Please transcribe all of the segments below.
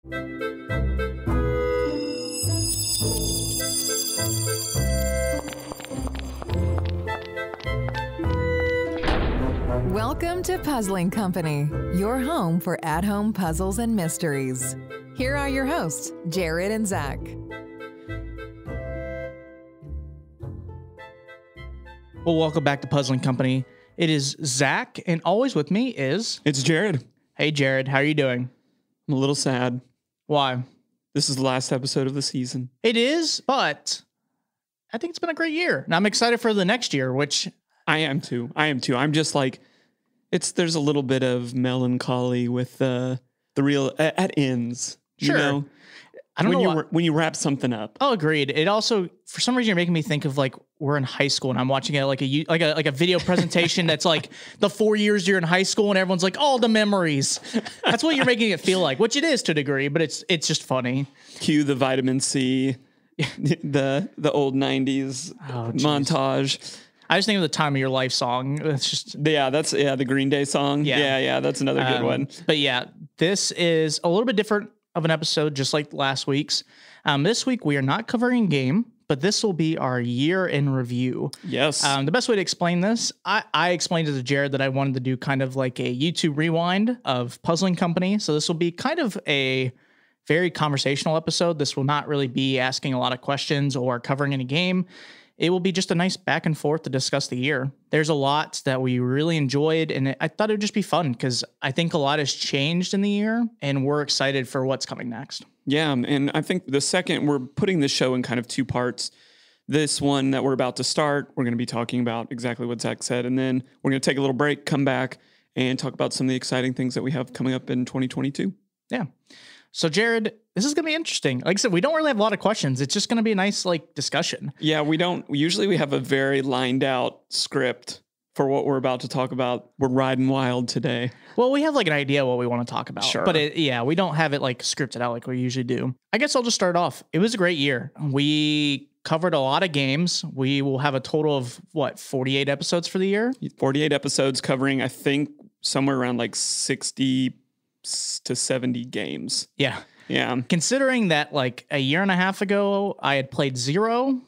Welcome to Puzzling Company, your home for at-home puzzles and mysteries. Here are your hosts, Jared and Zach. Well, welcome back to Puzzling Company. It is Zach, and always with me is... It's Jared. Hey, Jared. How are you doing? I'm a little sad. Why? This is the last episode of the season. It is, but I think it's been a great year, and I'm excited for the next year, which... I am too. I'm just like... There's a little bit of melancholy with the real... At ends. Sure. You know? I don't know when you wrap something up. Oh, agreed. It also, for some reason, you're making me think of like we're in high school and I'm watching it like a video presentation that's like the 4 years you're in high school and everyone's like all the memories. That's what you're making it feel like, which it is to a degree, but it's just funny. Cue the vitamin C, the old 90s montage. I just think of the Time of Your Life song. It's just that's the Green Day song. Yeah, that's another good one. But yeah, this is a little bit different of an episode, just like last week's. This week we are not covering a game, but this will be our year in review. Yes. The best way to explain this, I explained it to Jared that I wanted to do kind of like a YouTube rewind of Puzzling Company. So this will be kind of a very conversational episode. This will not really be asking a lot of questions or covering any game. It will be just a nice back and forth to discuss the year. There's a lot that we really enjoyed, and I thought it would just be fun because I think a lot has changed in the year, and we're excited for what's coming next. Yeah, and I think we're putting this show in kind of two parts. This one that we're about to start, we're going to be talking about exactly what Zach said, and then we're going to take a little break, come back, and talk about some of the exciting things that we have coming up in 2022. Yeah. So, Jared, this is going to be interesting. Like I said, we don't really have a lot of questions. It's just going to be a nice discussion. Yeah, we have a very lined out script for what we're about to talk about. We're riding wild today. Well, we have an idea what we want to talk about. Sure. But we don't have it scripted out like we usually do. I guess I'll just start off. It was a great year. We covered a lot of games. We will have a total of 48 episodes for the year? 48 episodes covering, I think, somewhere around 60 to 70 games. Yeah. Yeah. Considering that a year and a half ago, I had played 0,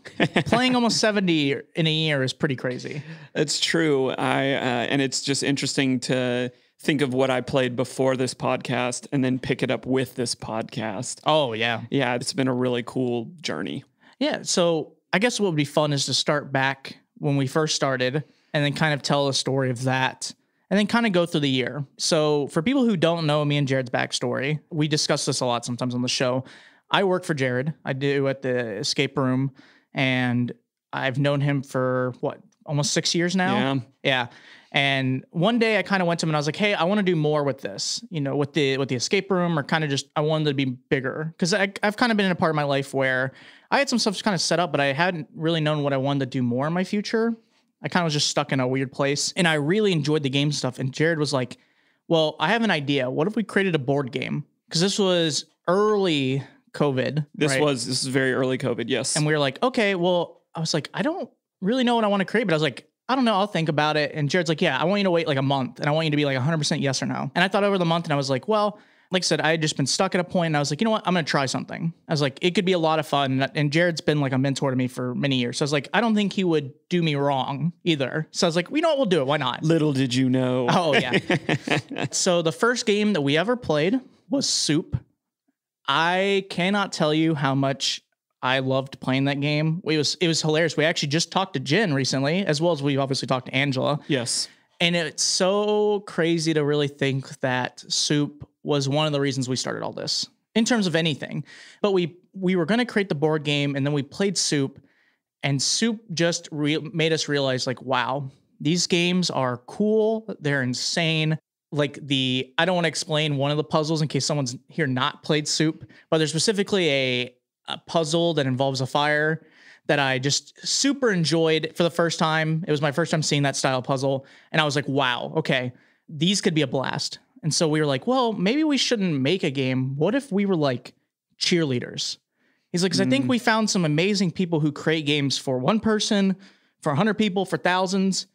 playing almost 70 in a year is pretty crazy. It's true. And it's just interesting to think of what I played before this podcast and then pick it up with this podcast. Oh, yeah. Yeah. It's been a really cool journey. Yeah. So I guess what would be fun is to start back when we first started and then kind of tell a story of that. And then kind of go through the year. So for people who don't know me and Jared's backstory, we discuss this a lot sometimes on the show. I work for Jared. I do at the escape room. And I've known him for almost 6 years now? Yeah. And one day I kind of went to him and I was like, hey, I want to do more with this, with the escape room, or kind of just, I wanted to be bigger. Because I've kind of been in a part of my life where I had some stuff kind of set up, but I hadn't really known what I wanted to do more in my future. I kind of was just stuck in a weird place, and I really enjoyed the game stuff. And Jared was like, well, I have an idea. What if we created a board game? Because this was early COVID. This is very early COVID. Yes. And we were like, okay, well, I was like, I don't really know what I want to create, but I was like, I don't know. I'll think about it. And Jared's like, yeah, I want you to wait a month, and I want you to be 100% yes or no. And I thought over the month, and I was like, well, like I said, I had just been stuck at a point, and I was like, you know what? I'm going to try something. I was like, it could be a lot of fun. And Jared's been a mentor to me for many years. So I was like, I don't think he would do me wrong either. So I was like, you know what? We'll do it. Why not? Little did you know. Oh, yeah. So the first game that we ever played was Soup. I cannot tell you how much I loved playing that game. It was hilarious. We actually just talked to Jen recently, as well as we obviously talked to Angela. Yes. And it's so crazy to really think that Soup was one of the reasons we started all this in terms of anything. But we were going to create the board game, and then we played Soup, and Soup just made us realize wow, these games are cool. They're insane. I don't want to explain one of the puzzles in case someone's here not played Soup, but there's specifically a puzzle that involves a fire that I just super enjoyed for the first time. It was my first time seeing that style puzzle. And I was like, wow, okay, these could be a blast. And so we were like, well, maybe we shouldn't make a game. What if we were cheerleaders? He's like, because I think we found some amazing people who create games for one person, for 100 people, for thousands.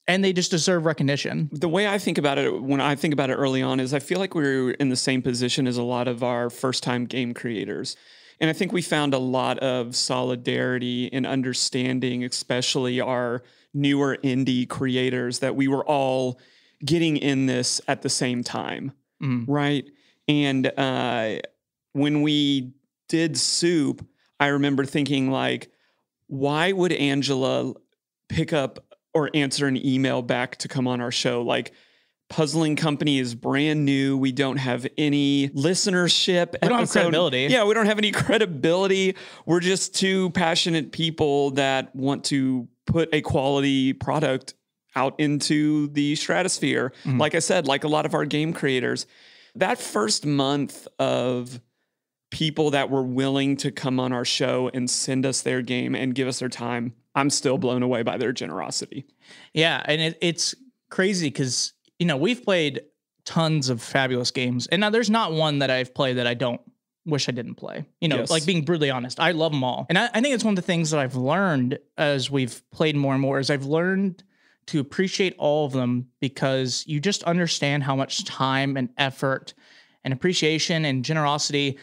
And they just deserve recognition. The way I think about it, when I think about it early on, is I feel like we're in the same position as a lot of our first-time game creators. And I think we found a lot of solidarity and understanding, especially our newer indie creators, that we were all getting in this at the same time, right? And when we did Soup, I remember thinking like, why would Angela pick up or answer an email back to come on our show? Like, Puzzling Company is brand new. We don't have any listenership. We don't have credibility. Yeah, we don't have any credibility. We're just two passionate people that want to put a quality product out into the stratosphere. Like I said, like a lot of our game creators. That first month of people that were willing to come on our show and send us their game and give us their time, I'm still blown away by their generosity. Yeah, and it's crazy because, you know, we've played tons of fabulous games. And now there's not one that I've played that I don't wish I didn't play. You know, like being brutally honest, I love them all. And I think it's one of the things that I've learned as we've played more and more is I've learned to appreciate all of them because you just understand how much time and effort and appreciation and generosity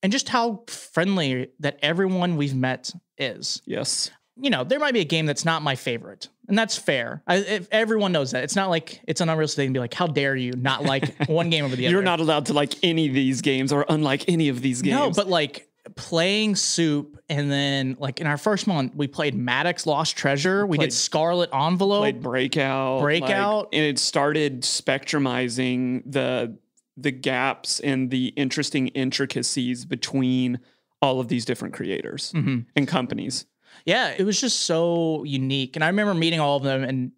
and just how friendly that everyone we've met is. Yes. You know, there might be a game that's not my favorite, and that's fair. If everyone knows that. It's not like it's an unrealistic thing to be like, how dare you not like one game over the other? You're not allowed to like any of these games or unlike any of these games. No, but like playing Soup, and then like in our first month, we played Maddox Lost Treasure. We did Scarlet Envelope. Played Breakout. Breakout. And it started spectrumizing the gaps and the interesting intricacies between all of these different creators and companies. Yeah, it was just so unique. And I remember meeting all of them. And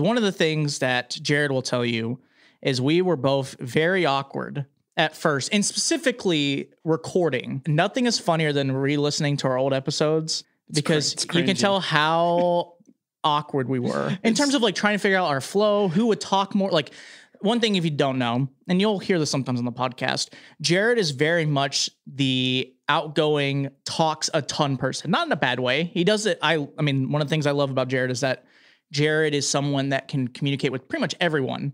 one of the things that Jared will tell you is we were both very awkward at first, and specifically recording. Nothing is funnier than re-listening to our old episodes because you can tell how awkward we were in terms of like trying to figure out our flow, who would talk more. Like, one thing, if you don't know, and you'll hear this sometimes on the podcast, Jared is very much the outgoing, talks a ton person. Not in a bad way. He does it. I mean, one of the things I love about Jared is that Jared is someone that can communicate with pretty much everyone,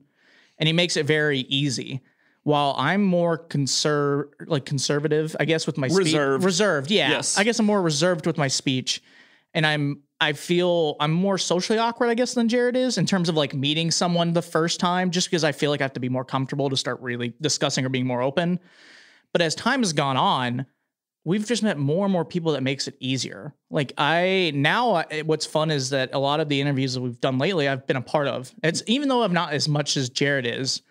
and he makes it very easy. While I'm more conservative, I guess, with my speech. Reserved, yeah. Yes. I guess I'm more reserved with my speech, and I feel I'm more socially awkward, I guess, than Jared is in terms of like meeting someone the first time, just because I feel like I have to be more comfortable to start really discussing or being more open. But as time has gone on, we've just met more and more people that makes it easier. Like what's fun is that a lot of the interviews that we've done lately, I've been a part of. It's even though I'm not as much as Jared is,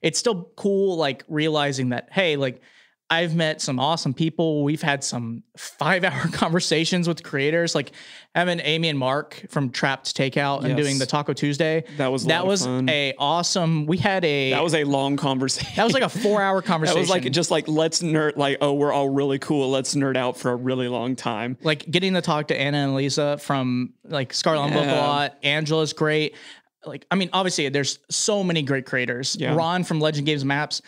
it's still cool, like realizing that, hey, like I've met some awesome people. We've had some 5-hour conversations with creators, like having Amy and Mark from Trapped Takeout and doing the Taco Tuesday. That was fun. We had that was a long conversation. That was like a 4-hour conversation. That was like just like let's nerd, like, oh, we're all really cool. Let's nerd out for a really long time. Like getting to talk to Anna and Lisa from like Scarlet Envelope a lot. Angela's great. Like, I mean, obviously there's so many great creators. Yeah. Ron from Legend Games Maps.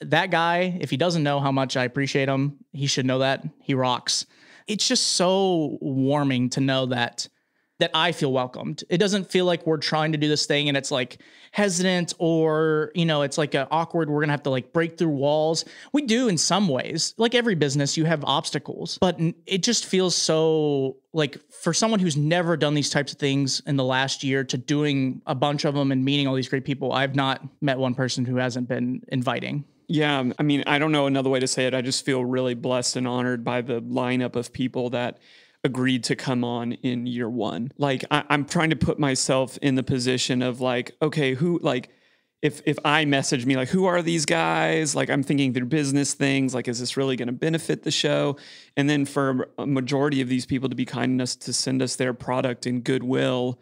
That guy, if he doesn't know how much I appreciate him, he should know that. He rocks. It's just so warming to know that I feel welcomed. It doesn't feel like we're trying to do this thing and it's like hesitant or, you know, it's like awkward. We're going to have to like break through walls. We do in some ways. Like every business, you have obstacles. But it just feels so like for someone who's never done these types of things in the last year to doing a bunch of them and meeting all these great people, I've not met one person who hasn't been inviting. Yeah, I mean, I don't know another way to say it. I just feel really blessed and honored by the lineup of people that agreed to come on in year one. Like, I'm trying to put myself in the position of like, okay, who, like, if I message me, like, who are these guys? Like, I'm thinking their business things. Like, is this really going to benefit the show? And then for a majority of these people to be kind enough to send us their product in goodwill,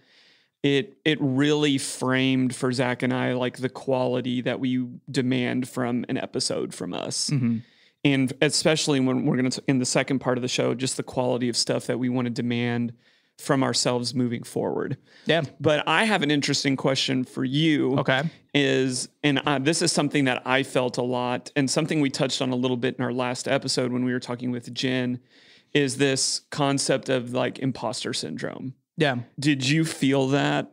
it really framed for Zach and I like the quality that we demand from an episode from us. Mm-hmm. And especially when we're going to, in the second part of the show, just the quality of stuff that we want to demand from ourselves moving forward. Yeah. But I have an interesting question for you. Okay. This is something that I felt a lot and something we touched on a little bit in our last episode when we were talking with Jen, is this concept of like imposter syndrome. Yeah. Did you feel that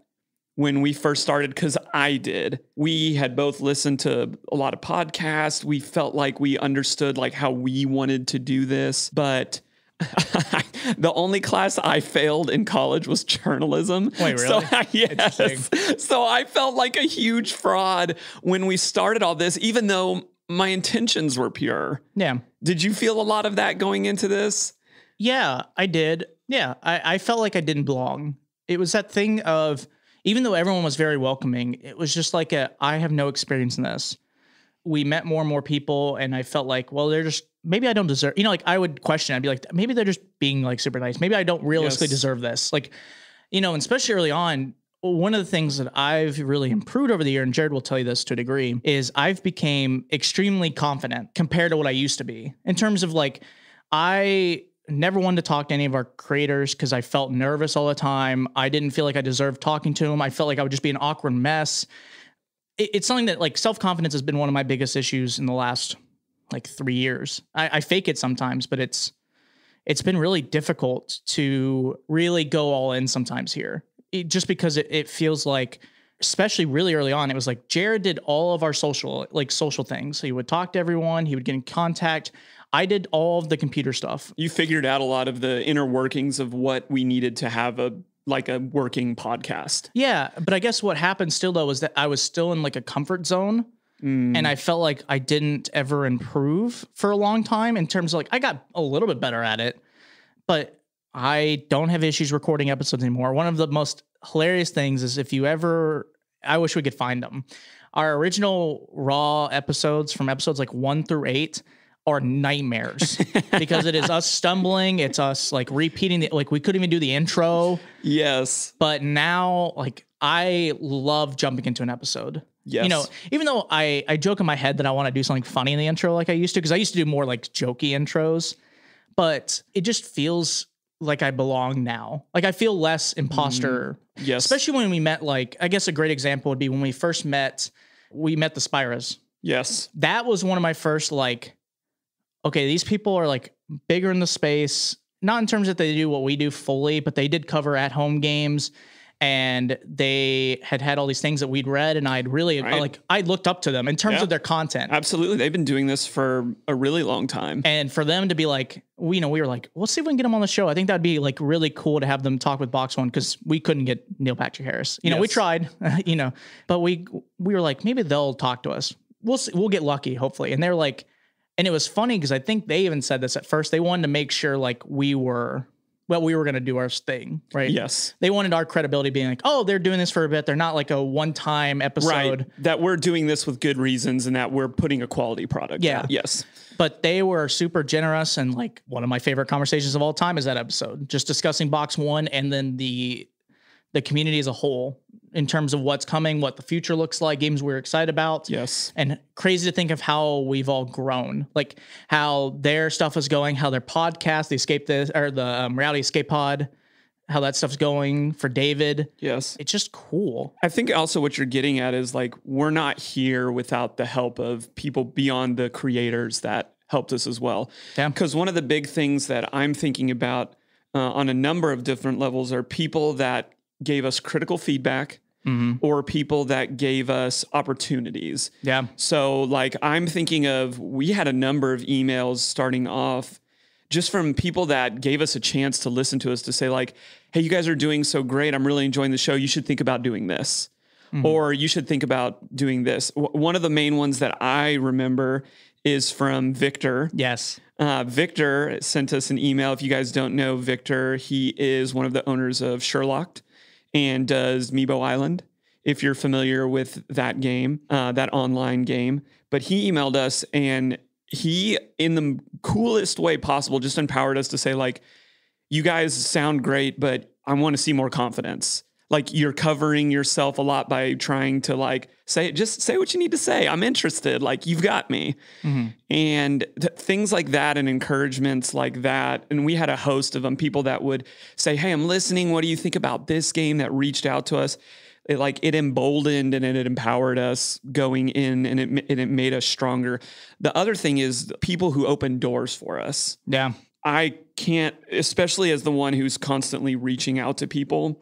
when we first started, because I did. We had both listened to a lot of podcasts. We felt like we understood like how we wanted to do this, but the only class I failed in college was journalism. Wait, really? So, yes. So I felt like a huge fraud when we started all this, even though my intentions were pure. Yeah. Did you feel a lot of that going into this? Yeah, I did. Yeah, I felt like I didn't belong. It was that thing of, even though everyone was very welcoming, it was just like I have no experience in this. We met more and more people, and I felt like, well, they're just, maybe I don't deserve, like I would question, I'd be like, maybe they're just being like super nice. Maybe I don't realistically deserve this. Like, and especially early on, one of the things that I've really improved over the year, and Jared will tell you this to a degree, is I've became extremely confident compared to what I used to be in terms of like, I never wanted to talk to any of our creators because I felt nervous all the time. I didn't feel like I deserved talking to them. I felt like I would just be an awkward mess. It's something that like self-confidence has been one of my biggest issues in the last like 3 years. I fake it sometimes, but it's been really difficult to really go all in sometimes here. Just because it feels like, especially really early on, it was like Jared did all of our social things. So he would talk to everyone. He would get in contact. I did all of the computer stuff. You figured out a lot of the inner workings of what we needed to have a working podcast. Yeah. But I guess what happened still though was that I was still in like a comfort zone. And I felt like I didn't ever improve for a long time in terms of like, I got a little bit better at it, but I don't have issues recording episodes anymore. One of the most hilarious things is I wish we could find them. Our original raw episodes from episodes like 1 through 8 are nightmares because it is us stumbling. It's us like repeating like we couldn't even do the intro. Yes. But now like I love jumping into an episode. Yes. Even though I joke in my head that I want to do something funny in the intro like I used to, because I used to do more like jokey intros, but it just feels like I belong now. Like I feel less imposter. Yes. Especially when we met, like, I guess a great example would be when we first met, we met the Spiras. Yes. That was one of my first like, okay, these people are like bigger in the space, not in terms that they do what we do fully, but they did cover at home games and they had all these things that we'd read. And I'd really I looked up to them in terms of their content. Absolutely. They've been doing this for a really long time. And for them to be like, we were like, let's see if we can get them on the show. I think that'd be like really cool to have them talk with Box One because we couldn't get Neil Patrick Harris. We tried, but we were like, maybe they'll talk to us. We'll see, we'll get lucky, hopefully. And they're like, and it was funny because I think they even said this at first. They wanted to make sure like we were going to do our thing, right? Yes. They wanted our credibility being like, oh, they're doing this for a bit. They're not like a one-time episode. Right. That we're doing this with good reasons and that we're putting a quality product out. Yes. But they were super generous, and like one of my favorite conversations of all time is that episode, just discussing Box One and then the community as a whole in terms of what's coming, what the future looks like, games we're excited about. Yes. And crazy to think of how we've all grown, like how their stuff is going, how their podcast, the Reality Escape Pod, how that stuff's going for David. Yes. It's just cool. I think also what you're getting at is like, we're not here without the help of people beyond the creators that helped us as well. Yeah. Because one of the big things that I'm thinking about on a number of different levels are people that gave us critical feedback or people that gave us opportunities. Yeah. So like I'm thinking of, we had a number of emails starting off just from people that gave us a chance to listen to us to say like, hey, you guys are doing so great. I'm really enjoying the show. You should think about doing this. Or you should think about doing this. One of the main ones that I remember is from Victor. Yes. Victor sent us an email. If you guys don't know Victor, he is one of the owners of Sherlocked and does Meebo Island, if you're familiar with that game, that online game. But he emailed us and he, in the coolest way possible, just empowered us to say like, you guys sound great, but I want to see more confidence. Like you're covering yourself a lot by trying to like just say what you need to say. I'm interested. Like you've got me. And things like that and encouragements like that. And we had a host of them, people that would say, hey, I'm listening. What do you think about this game that reached out to us? It emboldened and it empowered us going in and it made us stronger. The other thing is people who open doors for us. Yeah. I can't, especially as the one who's constantly reaching out to people.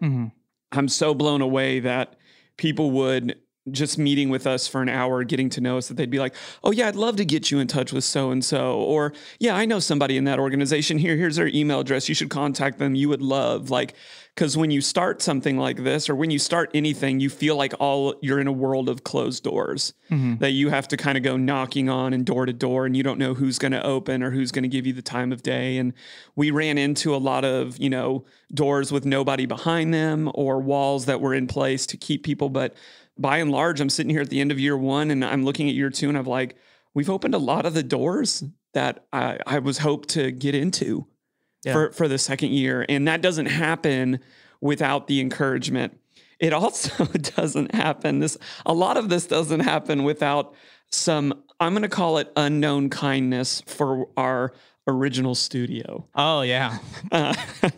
I'm so blown away that people would just meeting with us for an hour, getting to know us, that they'd be like, oh yeah, I'd love to get you in touch with so-and-so. Or yeah, I know somebody in that organization. Here's their email address. You should contact them. You would love, like, because when you start something like this, or when you start anything, you feel like you're in a world of closed doors that you have to kind of go knocking on and door to door, and you don't know who's going to open or who's going to give you the time of day. And we ran into a lot of, doors with nobody behind them or walls that were in place to keep people. But by and large, I'm sitting here at the end of year 1 and I'm looking at year 2 and I'm like, we've opened a lot of the doors that I was hoped to get into for the second year. And that doesn't happen without the encouragement. It also doesn't happen. A lot of this doesn't happen without some, I'm going to call it unknown kindness for our original studio. Oh yeah.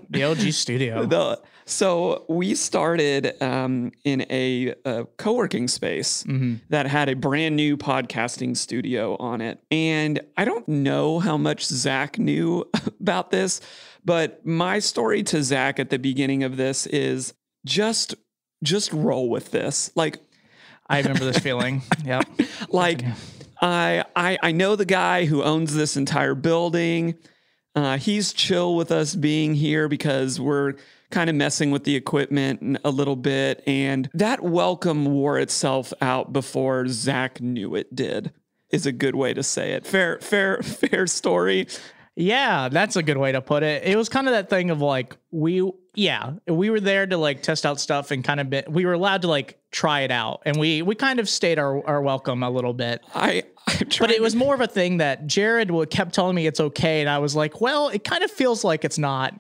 The OG studio. So we started in a co-working space that had a brand new podcasting studio on it. And I don't know how much Zach knew about this, but my story to Zach at the beginning of this is just roll with this. Like, I remember this feeling. Yep. Like, I know the guy who owns this entire building. He's chill with us being here because we're kind of messing with the equipment a little bit. And that welcome wore itself out before Zach knew it did, is a good way to say it. Fair story. Yeah, that's a good way to put it. It was kind of that thing of like, we were there to like test out stuff and kind of we were allowed to like try it out. And we kind of stayed our welcome a little bit. But it was more of a thing that Jared kept telling me it's okay. And I was like, well, it kind of feels like it's not.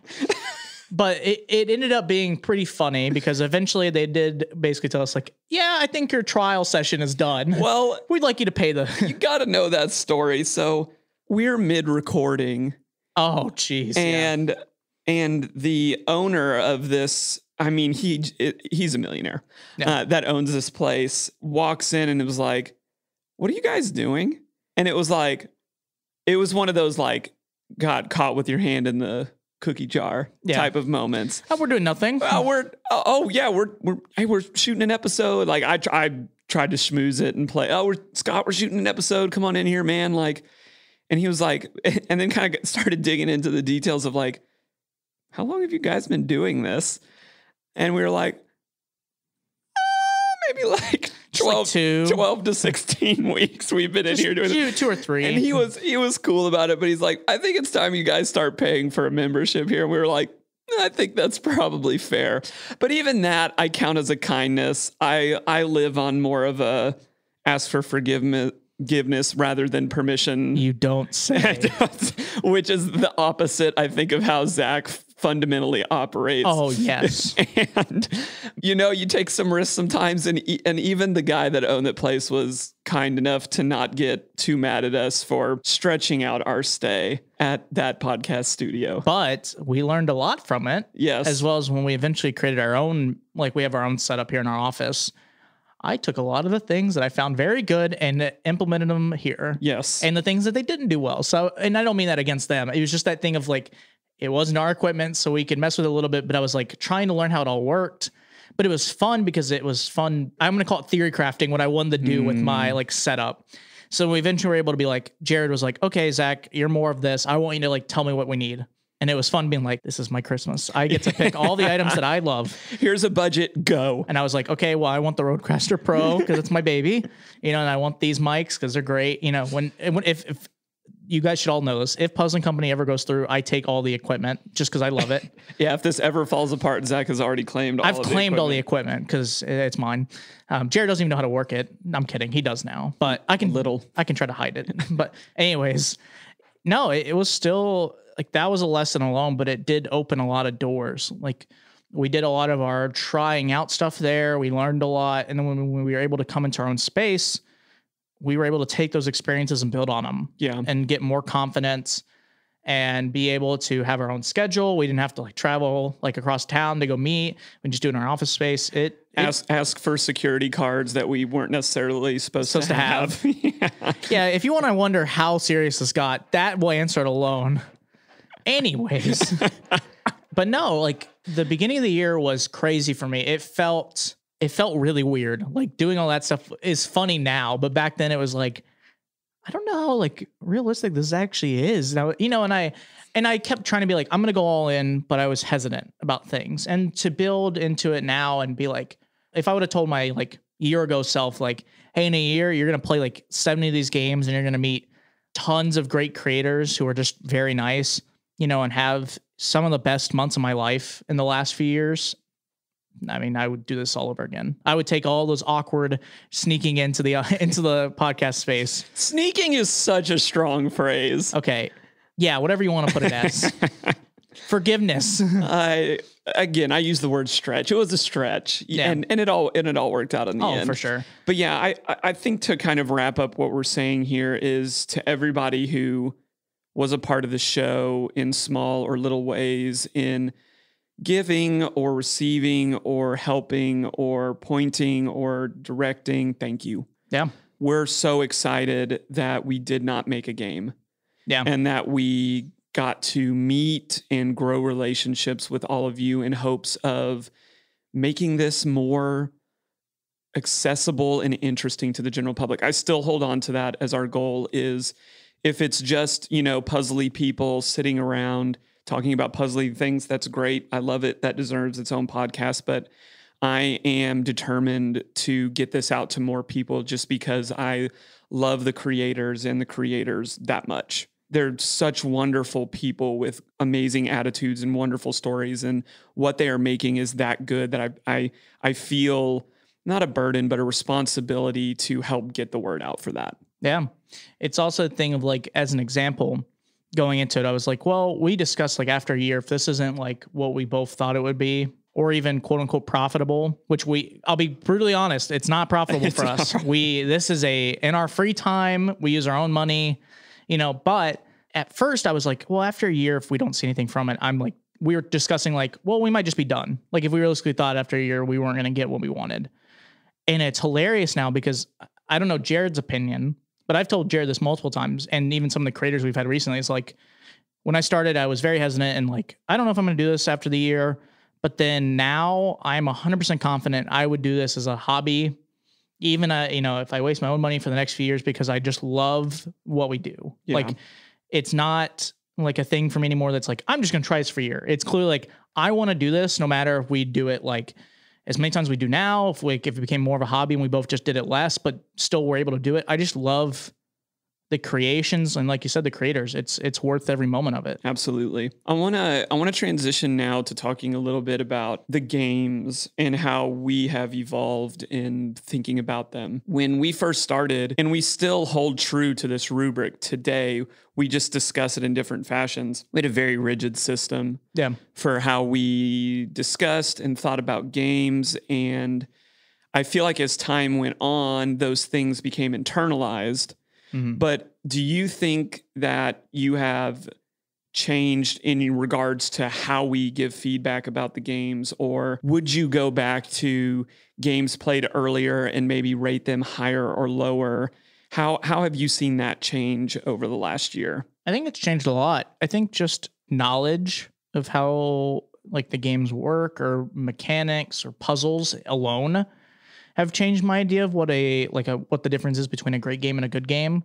But it ended up being pretty funny because eventually they did basically tell us like, yeah, I think your trial session is done. Well, we'd like you to pay you got to know that story. So we're mid-recording. Oh, geez. And the owner of this, I mean, he's a millionaire that owns this place, walks in and it was like, what are you guys doing? And it was one of those like, got caught with your hand in the cookie jar type of moments. Oh, we're doing nothing. We're shooting an episode. Like I tried to schmooze it and play. Oh, we're shooting an episode. Come on in here, man. Like, and he was like, and then kind of started digging into the details of like, how long have you guys been doing this? And we were like, maybe like 12 to 16 weeks we've been in here doing it. 2 or 3. And he was cool about it, but he's like, I think it's time you guys start paying for a membership here. And we were like, I think that's probably fair. But even that I count as a kindness. I live on more of a ask for forgiveness rather than permission. You don't say. Which is the opposite, I think, of how Zach fundamentally operates. Oh, yes. And, you take some risks sometimes. And even the guy that owned that place was kind enough to not get too mad at us for stretching out our stay at that podcast studio. But we learned a lot from it. Yes. As well as when we eventually created our own, like we have our own setup here in our office. I took a lot of the things that I found very good and implemented them here. Yes. And the things that they didn't do well. So, and I don't mean that against them. It was just that thing of like, it wasn't our equipment, so we could mess with it a little bit, but I was like trying to learn how it all worked. But it was fun because it was fun. I'm going to call it theory crafting, what I wanted to do with my like setup. So we eventually were able to be like, Jared was like, okay, Zach, you're more of this. I want you to like, tell me what we need. And it was fun being like, this is my Christmas. I get to pick all the items that I love. Here's a budget, go. And I was like, okay, well, I want the Rodecaster Pro because it's my baby, and I want these mics because they're great. If you guys should all know this, if Puzzling Company ever goes through, I take all the equipment just because I love it. Yeah, if this ever falls apart, Zach has already claimed I've claimed all the equipment because it's mine. Jared doesn't even know how to work it. I'm kidding. He does now, but I can try to hide it. But anyways, no, it was still like, that was a lesson alone, but it did open a lot of doors. Like, we did a lot of our trying out stuff there. We learned a lot. And then when we were able to come into our own space, we were able to take those experiences and build on them. Yeah. And get more confidence and be able to have our own schedule. We didn't have to like travel like across town to go meet. We just do it in our office space. Ask for security cards that we weren't necessarily supposed to have. Yeah. If you want to wonder how serious this got, that will answer it alone. Anyways, but no, like the beginning of the year was crazy for me. It felt it felt really weird. Like doing all that stuff is funny now, but back then it was like, I don't know how like realistic this actually is now, and I kept trying to be like, I'm going to go all in, but I was hesitant about things. And to build into it now and be like, if I would have told my like year ago self, like, hey, in a year, you're going to play like 70 of these games and you're going to meet tons of great creators who are just very nice, and have some of the best months of my life in the last few years. I mean, I would do this all over again. I would take all those awkward sneaking into the podcast space. Sneaking is such a strong phrase. Okay. Yeah, whatever you want to put it as. Forgiveness. I use the word stretch. It was a stretch. Yeah. And it all worked out in the end. Oh, for sure. But yeah, I think to kind of wrap up what we're saying here is to everybody who was a part of the show in small or little ways, in giving or receiving or helping or pointing or directing, thank you. Yeah. We're so excited that we did not make a game. Yeah. And that we got to meet and grow relationships with all of you in hopes of making this more accessible and interesting to the general public. I still hold on to that as our goal is, if it's just, puzzly people sitting around talking about puzzly things, that's great. I love it. That deserves its own podcast. But I am determined to get this out to more people just because I love the creators and the creators that much. They're such wonderful people with amazing attitudes and wonderful stories. And what they are making is that good that I feel not a burden, but a responsibility to help get the word out for that. Yeah. It's also a thing of like, as an example, going into it, I was like, well, we discussed like after a year, if this isn't like what we both thought it would be, or even quote unquote profitable, which I'll be brutally honest, it's not profitable for us. This is in our free time, we use our own money, but at first I was like, well, after a year, if we don't see anything from it, we were discussing like, well, we might just be done. Like if we realistically thought after a year, we weren't going to get what we wanted. And it's hilarious now because I don't know Jared's opinion, but I've told Jared this multiple times, and even some of the creators we've had recently, it's like, when I started, I was very hesitant and like, I don't know if I'm going to do this after the year, but then now I'm 100% confident I would do this as a hobby, even, if I waste my own money for the next few years, because I just love what we do. Yeah. Like, it's not like a thing for me anymore that's like, I'm just going to try this for a year. It's clearly like, I want to do this no matter if we do it like as many times we do now, if it became more of a hobby and we both just did it less, but still were able to do it. I just love the creations, and like you said, the creators. It's worth every moment of it. Absolutely. I wanna transition now to talking a little bit about the games and how we have evolved in thinking about them. When we first started, and we still hold true to this rubric today, we just discuss it in different fashions. We had a very rigid system for how we discussed and thought about games. And I feel like as time went on, those things became internalized. Mm-hmm. But do you think that you have changed in regards to how we give feedback about the games? Or would you go back to games played earlier and maybe rate them higher or lower? How have you seen that change over the last year? I think it's changed a lot. I think just knowledge of how like the games work or mechanics or puzzles alone have changed my idea of what the difference is between a great game and a good game.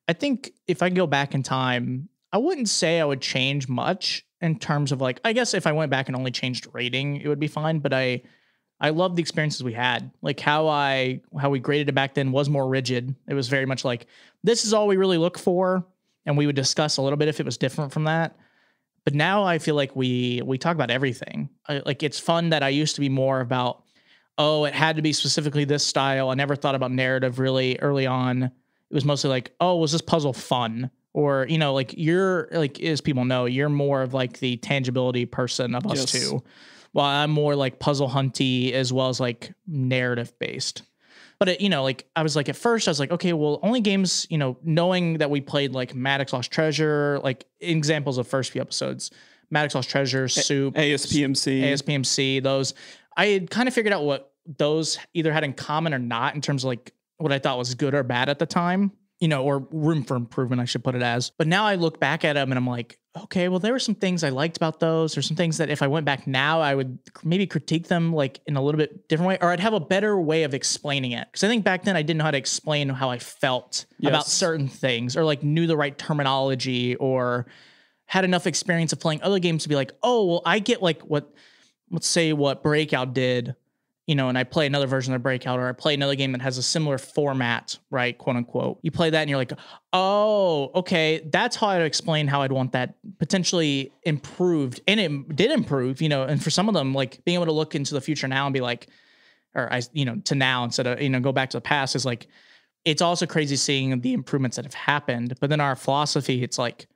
I think if I go back in time, I wouldn't say I would change much in terms of like, I guess if I went back and only changed rating, it would be fine. But I love the experiences we had. Like how we graded it back then was more rigid. It was very much like, this is all we really look for. And we would discuss a little bit if it was different from that. But now I feel like we talk about everything. Like it's fun that I used to be more about, oh, it had to be specifically this style. I never thought about narrative really early on. It was mostly like, oh, was this puzzle fun? Or, like you're like, as people know, you're more of like the tangibility person of us two. While I'm more like puzzle hunty as well as like narrative based. But like I was like, at first I was like, okay, well, only games, knowing that we played like Maddox Lost Treasure, like examples of first few episodes, Maddox Lost Treasure, Soup, ASPMC, those. I had kind of figured out what those either had in common or not in terms of like what I thought was good or bad at the time. or room for improvement, I should put it as. But now I look back at them and I'm like, okay, well, there were some things I liked about those. There's some things that if I went back now, I would maybe critique them like in a little bit different way, or I'd have a better way of explaining it. Because I think back then I didn't know how to explain how I felt about certain things, or like knew the right terminology, or had enough experience of playing other games to be like, oh, well, I get like let's say what Breakout did, and I play another version of Breakout, or I play another game that has a similar format, right? Quote unquote. You play that and you're like, oh, okay. That's how I'd explain how I'd want that potentially improved. And it did improve, and for some of them, like being able to look into the future now and be like, to now instead of, go back to the past is like, it's also crazy seeing the improvements that have happened. But then our philosophy, it's like,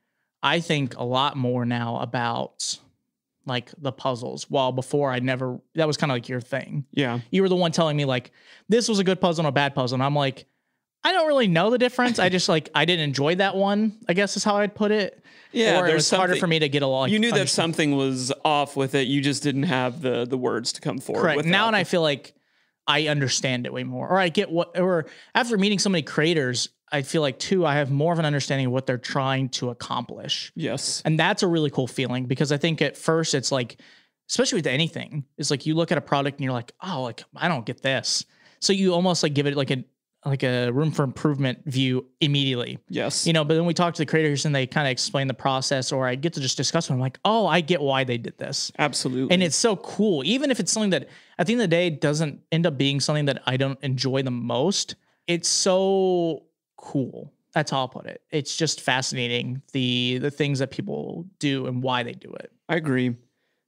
I think a lot more now about like the puzzles, while before that was kind of like your thing. Yeah. You were the one telling me like, this was a good puzzle and a bad puzzle. And I'm like, I don't really know the difference. I just like, I didn't enjoy that one, I guess is how I'd put it. Yeah. Or it was harder for me to get along. You knew that something was off with it. You just didn't have the words to come forward. Correct. With Now, it. and I feel like I understand it way more, or I get or after meeting so many creators, I feel like too, I have more of an understanding of what they're trying to accomplish. Yes. And that's a really cool feeling, because I think at first it's like, especially with anything, it's like you look at a product and you're like, oh, like I don't get this. So you almost like give it like a room for improvement view immediately. Yes. But then we talk to the creators and they kind of explain the process, or I get to just discuss them. I'm like, oh, I get why they did this. Absolutely. And it's so cool. Even if it's something that at the end of the day doesn't end up being something that I don't enjoy the most, it's so cool. That's how I'll put it. It's just fascinating, the things that people do and why they do it. I agree.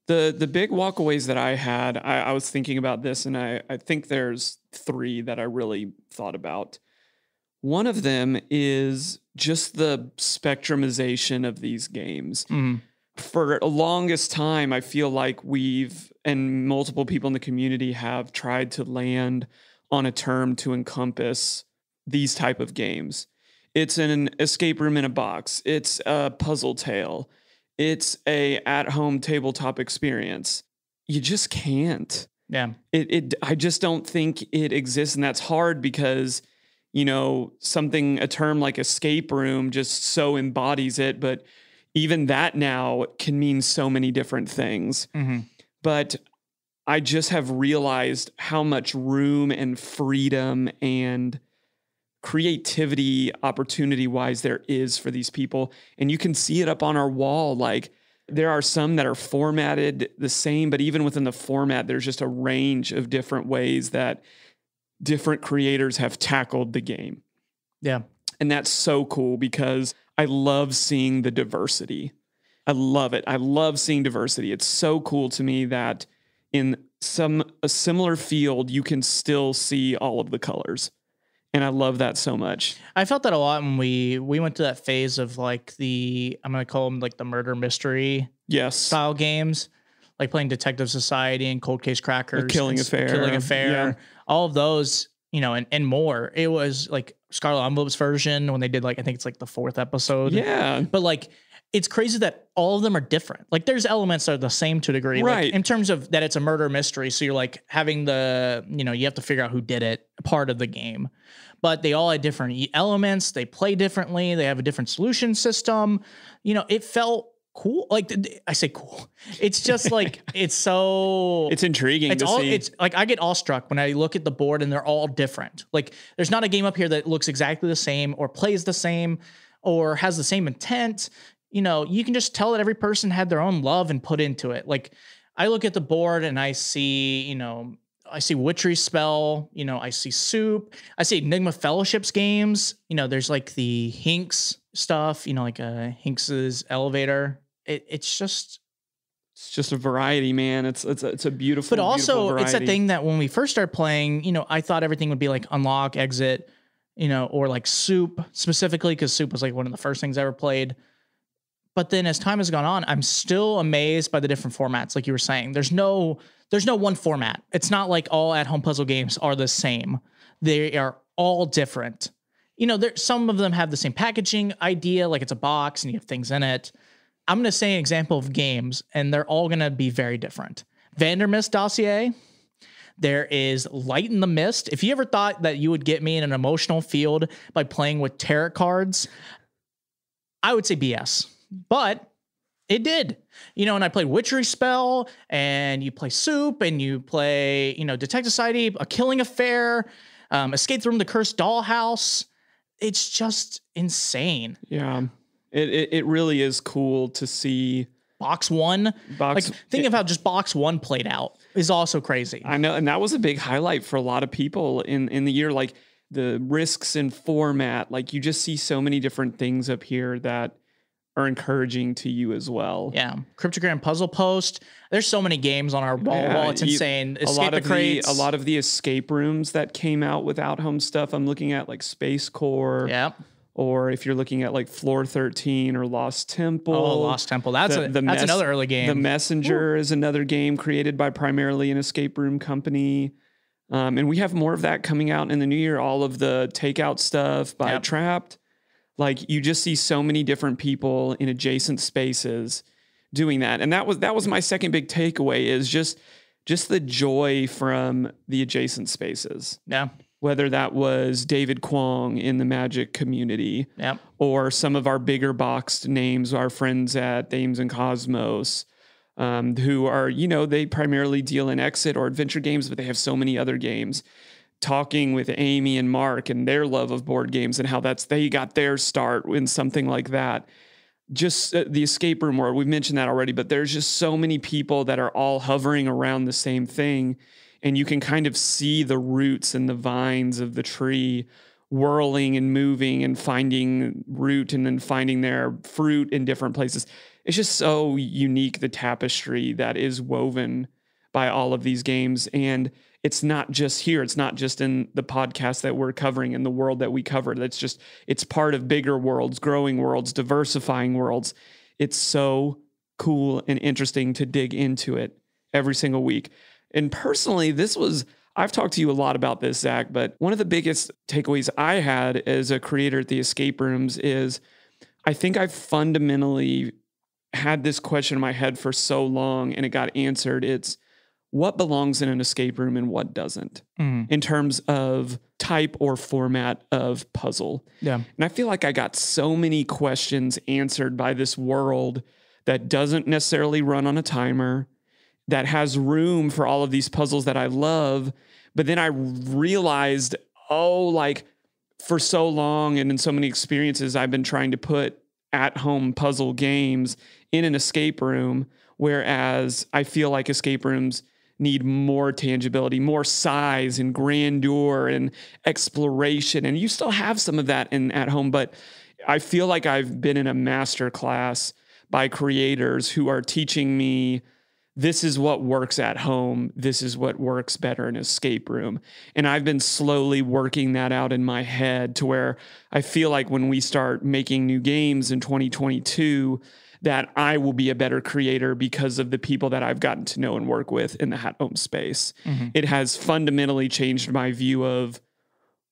The big walkaways that I had, I was thinking about this, and I think there's 3 that I really thought about. One of them is just the spectrumization of these games. Mm. For the longest time, I feel like and multiple people in the community have tried to land on a term to encompass these type of games. It's an escape room in a box. It's a puzzle tale. It's a at-home tabletop experience. You just can't. Yeah. I just don't think it exists. And that's hard because, a term like escape room just so embodies it. But even that now can mean so many different things. Mm-hmm. But I just have realized how much room and freedom and creativity opportunity wise there is for these people. And you can see it up on our wall. Like there are some that are formatted the same, but even within the format, there's just a range of different ways that different creators have tackled the game. Yeah. And that's so cool because I love seeing the diversity. I love it. I love seeing diversity. It's so cool to me that in a similar field, you can still see all of the colors. And I love that so much. I felt that a lot when we went to that phase of like I'm going to call them like the murder mystery style games, like playing Detective Society and Cold Case Crackers. Killing Affair. Yeah. All of those, and more. It was like Scarlet Envelope's version when they did like, I think it's like the 4th episode. Yeah. But like, it's crazy that all of them are different. Like there's elements that are the same to a degree, right? Like, in terms of that it's a murder mystery. So you're like having you have to figure out who did it, part of the game, but they all had different elements. They play differently. They have a different solution system. It felt cool. Like I say cool. It's just like, it's intriguing to see. It's like, I get awestruck when I look at the board and they're all different. Like there's not a game up here that looks exactly the same or plays the same or has the same intent. You can just tell that every person had their own love and put into it. Like I look at the board and I see, I see Witchery Spell, I see Soup, I see Enigma Fellowships games. There's like the Hinks stuff, like Hinks's Elevator. It's just a variety, man. It's a beautiful, but also beautiful it's a thing that when we first started playing, I thought everything would be like unlock, exit, or like Soup specifically, because Soup was like one of the first things I ever played. But then as time has gone on, I'm still amazed by the different formats. Like you were saying, there's no one format. It's not like all at-home puzzle games are the same. They are all different. Some of them have the same packaging idea, like it's a box and you have things in it. I'm going to say an example of games, and they're all going to be very different. Vandermeer Dossier, There is Light in the Mist. If you ever thought that you would get me in an emotional field by playing with tarot cards, I would say BS. But it did. And I played Witchery Spell, and you play Soup, and you play, Detective Society, A Killing Affair, Escape from the Cursed Dollhouse. It's just insane. Yeah. It really is cool to see. Box 1. Think of how just Box 1 played out is also crazy. I know. And that was a big highlight for a lot of people in the year. Like the risks in format, like you just see so many different things up here that are encouraging to you as well. Yeah. Cryptogram Puzzle Post. There's so many games on our wall. It's insane. A lot of the escape rooms that came out with at-home stuff. I'm looking at like Space Core. Yeah. Or if you're looking at like Floor 13 or Lost Temple. Oh, Lost Temple. That's another early game. The Messenger is another game created by primarily an escape room company. And we have more of that coming out in the new year. All of the takeout stuff by Trapped. Like you just see so many different people in adjacent spaces doing that. And that was my second big takeaway is just the joy from the adjacent spaces. Yeah. Whether that was David Kwong in the Magic community or some of our bigger boxed names, our friends at Thames and Cosmos, who are, they primarily deal in exit or adventure games, but they have so many other games. Talking with Amy and Mark and their love of board games and how they got their start in something like that. Just the escape room world, we've mentioned that already, but there's just so many people that are all hovering around the same thing. And you can kind of see the roots and the vines of the tree whirling and moving and finding root and then finding their fruit in different places. It's just so unique, the tapestry that is woven by all of these games. And it's not just here. It's not just in the podcast that we're covering in the world that we cover. It's part of bigger worlds, growing worlds, diversifying worlds. It's so cool and interesting to dig into it every single week. And personally, I've talked to you a lot about this, Zach, but one of the biggest takeaways I had as a creator at the escape rooms is I think I've fundamentally had this question in my head for so long and it got answered. It's what belongs in an escape room and what doesn't in terms of type or format of puzzle. Yeah. And I feel like I got so many questions answered by this world that doesn't necessarily run on a timer, that has room for all of these puzzles that I love. But then I realized, for so long and in so many experiences, I've been trying to put at-home puzzle games in an escape room, whereas I feel like escape rooms need more tangibility, more size and grandeur and exploration. And you still have some of that at home, but I feel like I've been in a master class by creators who are teaching me this is what works at home. This is what works better in an escape room. And I've been slowly working that out in my head to where I feel like when we start making new games in 2022, that I will be a better creator because of the people that I've gotten to know and work with in the at-home space. Mm-hmm. It has fundamentally changed my view of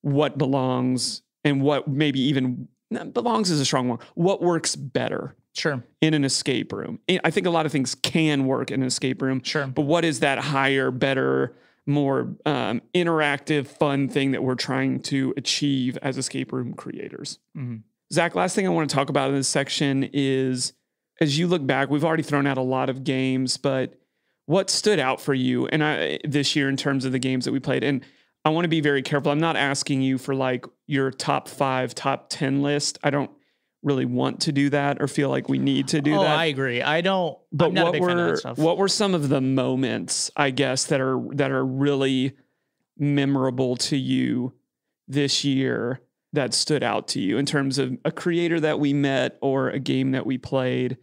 what belongs and what maybe even belongs is a strong word. What works better? Sure. In an escape room. I think a lot of things can work in an escape room. Sure. But what is that higher, better, more interactive, fun thing that we're trying to achieve as escape room creators? Mm-hmm. Zach, last thing I want to talk about in this section is, as you look back, we've already thrown out a lot of games, but what stood out for you this year in terms of the games that we played? And I want to be very careful. I'm not asking you for like your top 5, top 10 list. I don't really want to do that or feel like we need to do that. I agree. I don't. But I'm not a big fan of that stuff. What were some of the moments, I guess, that are really memorable to you this year that stood out to you in terms of a creator that we met or a game that we played?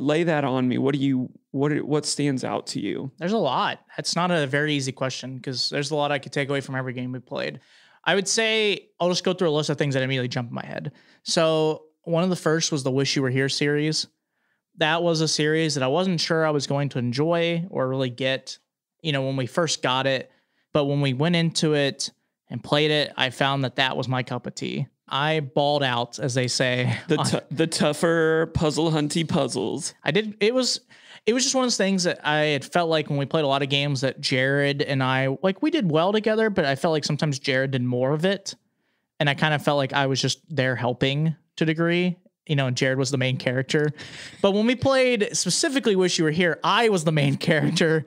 Lay that on me. What stands out to you? There's a lot. It's not a very easy question because there's a lot I could take away from every game we played. I would say I'll just go through a list of things that immediately jump in my head. So one of the first was the Wish You Were Here series. That was a series that I wasn't sure I was going to enjoy or really get, when we first got it. But when we went into it and played it, I found that was my cup of tea. I balled out, as they say. The tougher puzzle hunty puzzles. I did. It was just one of those things that I had felt like when we played a lot of games that Jared and I, like, we did well together, but I felt like sometimes Jared did more of it. And I kind of felt like I was just there helping to a degree, and Jared was the main character. But when we played specifically Wish You Were Here, I was the main character.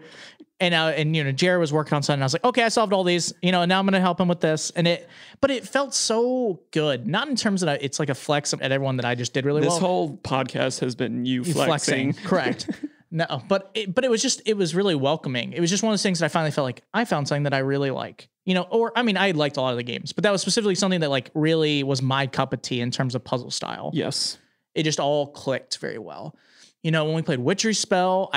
And Jared was working on something. And I was like, okay, I solved all these, and now I'm going to help him with this. But it felt so good. Not in terms of it's like a flex at everyone that I just did really well. This whole podcast has been you flexing. Correct. No, but it was really welcoming. It was just one of those things that I finally felt like I found something that I really like, I liked a lot of the games, but that was specifically something that like really was my cup of tea in terms of puzzle style. Yes. It just all clicked very well. When we played Witchery Spell,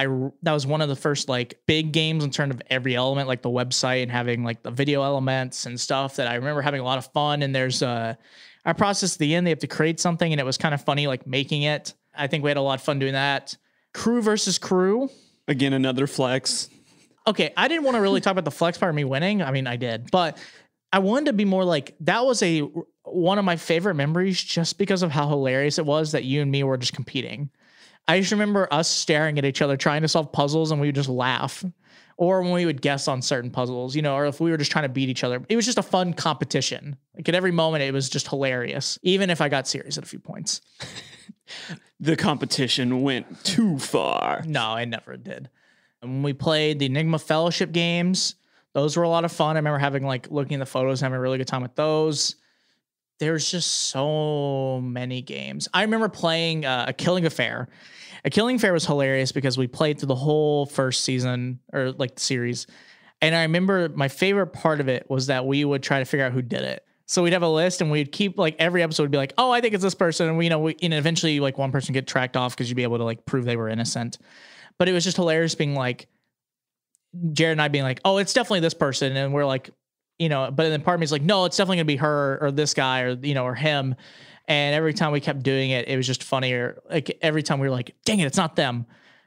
that was one of the first like big games in terms of every element, like the website and having like the video elements and stuff that I remember having a lot of fun. And there's our process at the end, they have to create something, and it was kind of funny, like making it. I think we had a lot of fun doing that. Crew versus Crew. Again, another flex. Okay, I didn't want to really talk about the flex part of me winning. I mean, I did, but I wanted to be more like, that was one of my favorite memories just because of how hilarious it was that you and me were just competing. I just remember us staring at each other, trying to solve puzzles, and we would just laugh. Or when we would guess on certain puzzles, or if we were just trying to beat each other. It was just a fun competition. Like at every moment, it was just hilarious, even if I got serious at a few points. The competition went too far. No, I never did. And when we played the Enigma Fellowship games, those were a lot of fun. I remember looking at the photos, having a really good time with those. There's just so many games. I remember playing A Killing Affair. A Killing Affair was hilarious because we played through the whole first season, or like the series. And I remember my favorite part of it was that we would try to figure out who did it. So we'd have a list, and we'd keep like every episode would be like, oh, I think it's this person. And eventually like one person get tracked off because you'd be able to like prove they were innocent. But it was just hilarious being like, Jared and I being like, oh, it's definitely this person. And we're like, but then part of me is like, no, it's definitely gonna be her or this guy or, or him. And every time we kept doing it, it was just funnier. Like every time we were like, dang it, it's not them.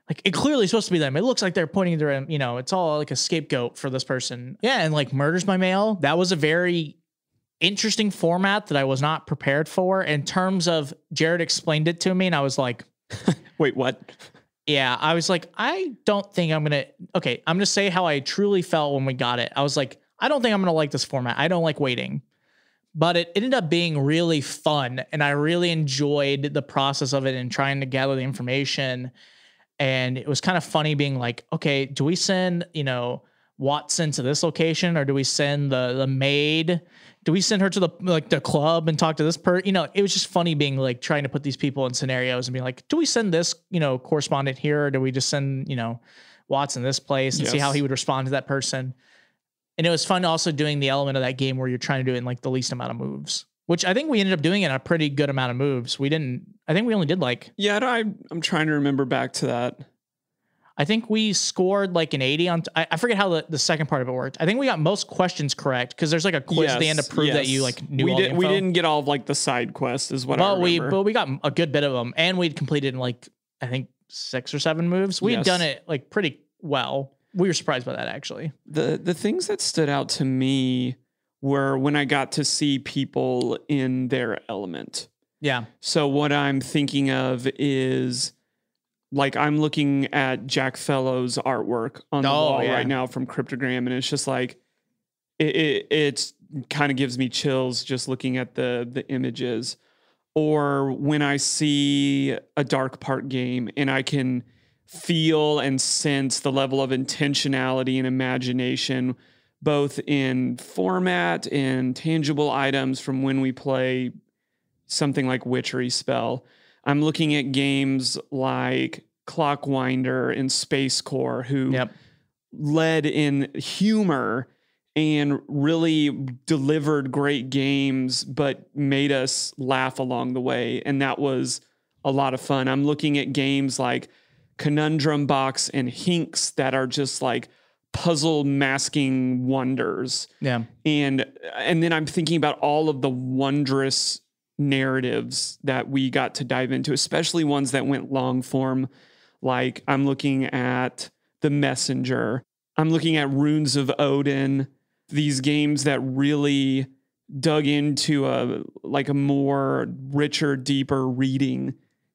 Like it clearly is supposed to be them. It looks like they're pointing to him, it's all like a scapegoat for this person. Yeah. And like Murders by Mail, that was a very interesting format that I was not prepared for in terms of Jared explained it to me. And I was like, wait, what? Yeah. I was like, I'm going to say how I truly felt when we got it. I was like, I don't think I'm going to like this format. I don't like waiting, but it ended up being really fun. And I really enjoyed the process of it and trying to gather the information. And it was kind of funny being like, okay, do we send, Watson to this location, or do we send the maid? Do we send her to the club and talk to this person? It was just funny being like trying to put these people in scenarios and be like, do we send this, correspondent here? Or do we just send, Watson this place and see how he would respond to that person? And it was fun also doing the element of that game where you're trying to do it in like the least amount of moves, which I think we ended up doing in a pretty good amount of moves. I think we only did I'm trying to remember back to that. I think we scored like an 80 on, I forget how the second part of it worked. I think we got most questions correct because there's like a quiz at the end to prove that you like knew all the info. We didn't get all of like the side quests is what I remember. But we got a good bit of them, and we'd completed in like, I think 6 or 7 moves. We had done it like pretty well. We were surprised by that, actually. The things that stood out to me were when I got to see people in their element. Yeah. So what I'm thinking of is, like, I'm looking at Jack Fellow's artwork on the wall right now from Cryptogram, and it's just like, it's kind of gives me chills just looking at the images. Or when I see a Dark Part game and I can feel and sense the level of intentionality and imagination, both in format and tangible items from when we play something like Witchery Spell. I'm looking at games like Clockwinder and Space Core, who led in humor and really delivered great games, but made us laugh along the way. And that was a lot of fun. I'm looking at games like Conundrum Box and Hinks that are just like puzzle masking wonders. Yeah. And then I'm thinking about all of the wondrous narratives that we got to dive into, especially ones that went long form. Like I'm looking at The Messenger. I'm looking at Runes of Odin. These games that really dug into a more richer, deeper reading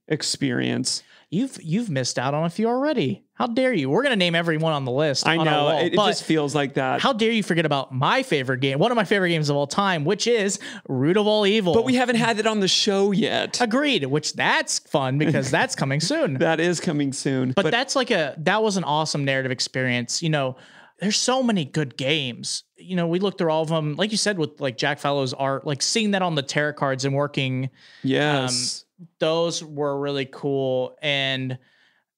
experience. You've missed out on a few already. How dare you? We're gonna name everyone on the list. I on know our wall, it just feels like that. How dare you forget about my favorite game, one of my favorite games of all time, which is Root of All Evil. But we haven't had it on the show yet. Agreed. Which that's fun because that's coming soon. That is coming soon. But that's that was an awesome narrative experience. You know, there's so many good games. You know, we looked through all of them, like you said, with like Jack Fallow's art, like seeing that on the tarot cards and working. Yes. Those were really cool. And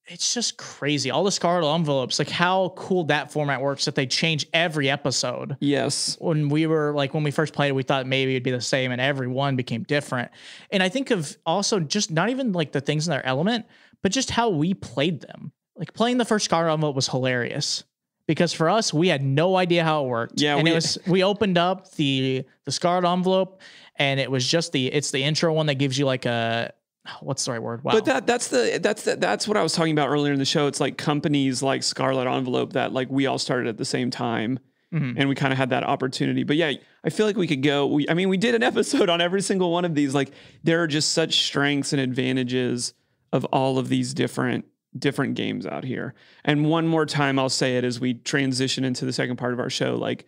it's just crazy. All the Scarlet Envelopes, like how cool that format works, that they change every episode. Yes. When we first played it, we thought maybe it'd be the same, and every one became different. And I think of also just not even like the things in their element, but just how we played them. Like playing the first Scarlet Envelope was hilarious because for us, we had no idea how it worked. Yeah. And we opened up the Scarlet Envelope, and it was just it's the intro one that gives you like what's the right word? Wow. But that's what I was talking about earlier in the show. It's like companies like Scarlet Envelope that like we all started at the same time, and we kind of had that opportunity. But yeah, I feel like we could go. We did an episode on every single one of these. Like there are just such strengths and advantages of all of these different games out here. And one more time, I'll say it as we transition into the second part of our show. Like,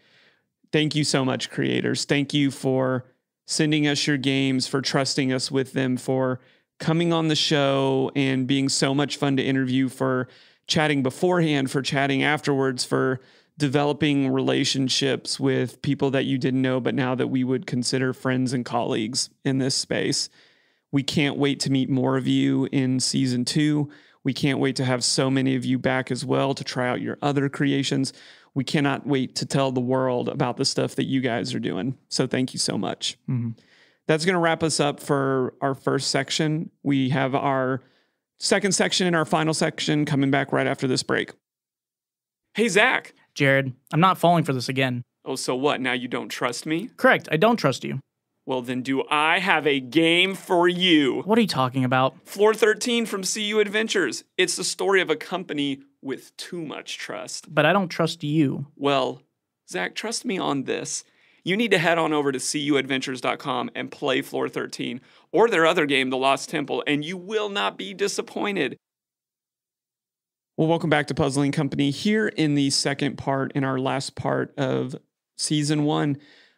thank you so much, creators. Thank you for sending us your games, for trusting us with them, for coming on the show and being so much fun to interview, for chatting beforehand, for chatting afterwards, for developing relationships with people that you didn't know, but now that we would consider friends and colleagues in this space. We can't wait to meet more of you in season 2. We can't wait to have so many of you back as well to try out your other creations. We cannot wait to tell the world about the stuff that you guys are doing. So thank you so much. Mm-hmm. That's going to wrap us up for our first section. We have our second section and our final section coming back right after this break. Hey, Zach. Jared, I'm not falling for this again. Oh, so what? Now you don't trust me? Correct. I don't trust you. Well, then do I have a game for you. What are you talking about? Floor 13 from CU Adventures. It's the story of a company with too much trust. But I don't trust you. Well, Zach, trust me on this. You need to head on over to cuadventures.com and play Floor 13 or their other game, The Lost Temple, and you will not be disappointed. Well, welcome back to Puzzling Company. Here in the second part, in our last part of season 1,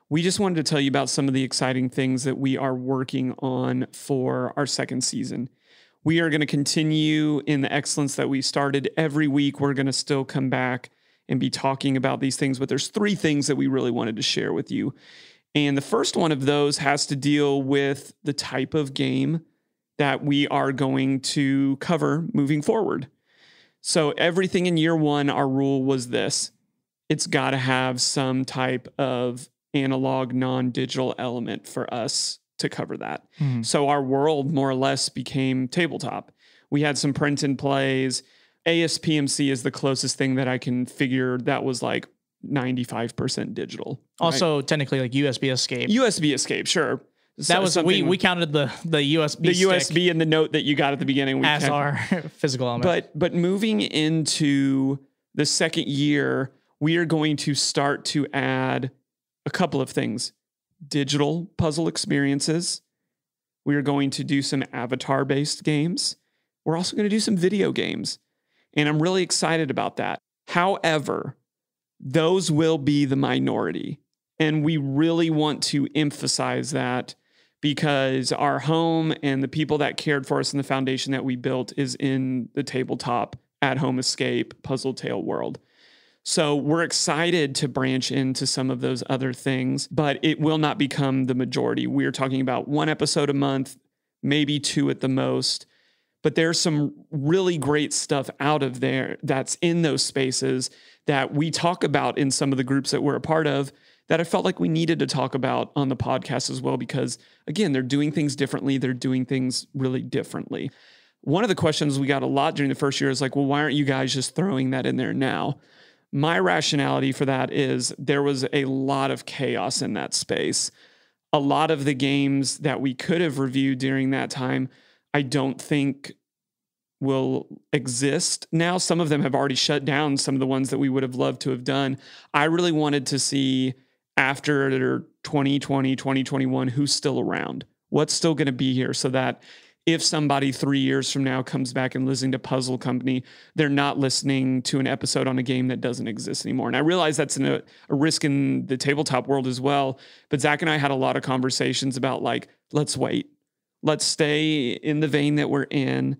we just wanted to tell you about some of the exciting things that we are working on for our second season. We are going to continue in the excellence that we started. Every week, we're going to still come back and be talking about these things, but there's 3 things that we really wanted to share with you. And the first one of those has to deal with the type of game that we are going to cover moving forward. So everything in year 1, our rule was this: it's got to have some type of analog, non-digital element for us to cover that. Mm-hmm. So our world more or less became tabletop. We had some print and plays. ASPMC is the closest thing that I can figure that was like 95% digital. Also, right? Technically like USB escape. USB escape, sure. That was we counted the USB the USB and the note that you got at the beginning as our physical element. But moving into the second year, we are going to start to add a couple of things. Digital puzzle experiences. We are going to do some avatar-based games. We're also going to do some video games. And I'm really excited about that. However, those will be the minority. And we really want to emphasize that because our home and the people that cared for us and the foundation that we built is in the tabletop at-home escape puzzle tale world. So we're excited to branch into some of those other things, but it will not become the majority. We're talking about 1 episode a month, maybe 2 at the most. But there's some really great stuff out of there that's in those spaces that we talk about in some of the groups that we're a part of that I felt like we needed to talk about on the podcast as well, because again, they're doing things differently. They're doing things really differently. One of the questions we got a lot during the first year is like, well, why aren't you guys just throwing that in there now? My rationality for that is there was a lot of chaos in that space. A lot of the games that we could have reviewed during that time, I don't think will exist now. Some of them have already shut down, some of the ones that we would have loved to have done. I really wanted to see after 2020, 2021, who's still around? What's still going to be here so that if somebody 3 years from now comes back and listening to Puzzle Company, they're not listening to an episode on a game that doesn't exist anymore. And I realize that's a risk in the tabletop world as well. But Zach and I had a lot of conversations about like, let's wait. Let's stay in the vein that we're in.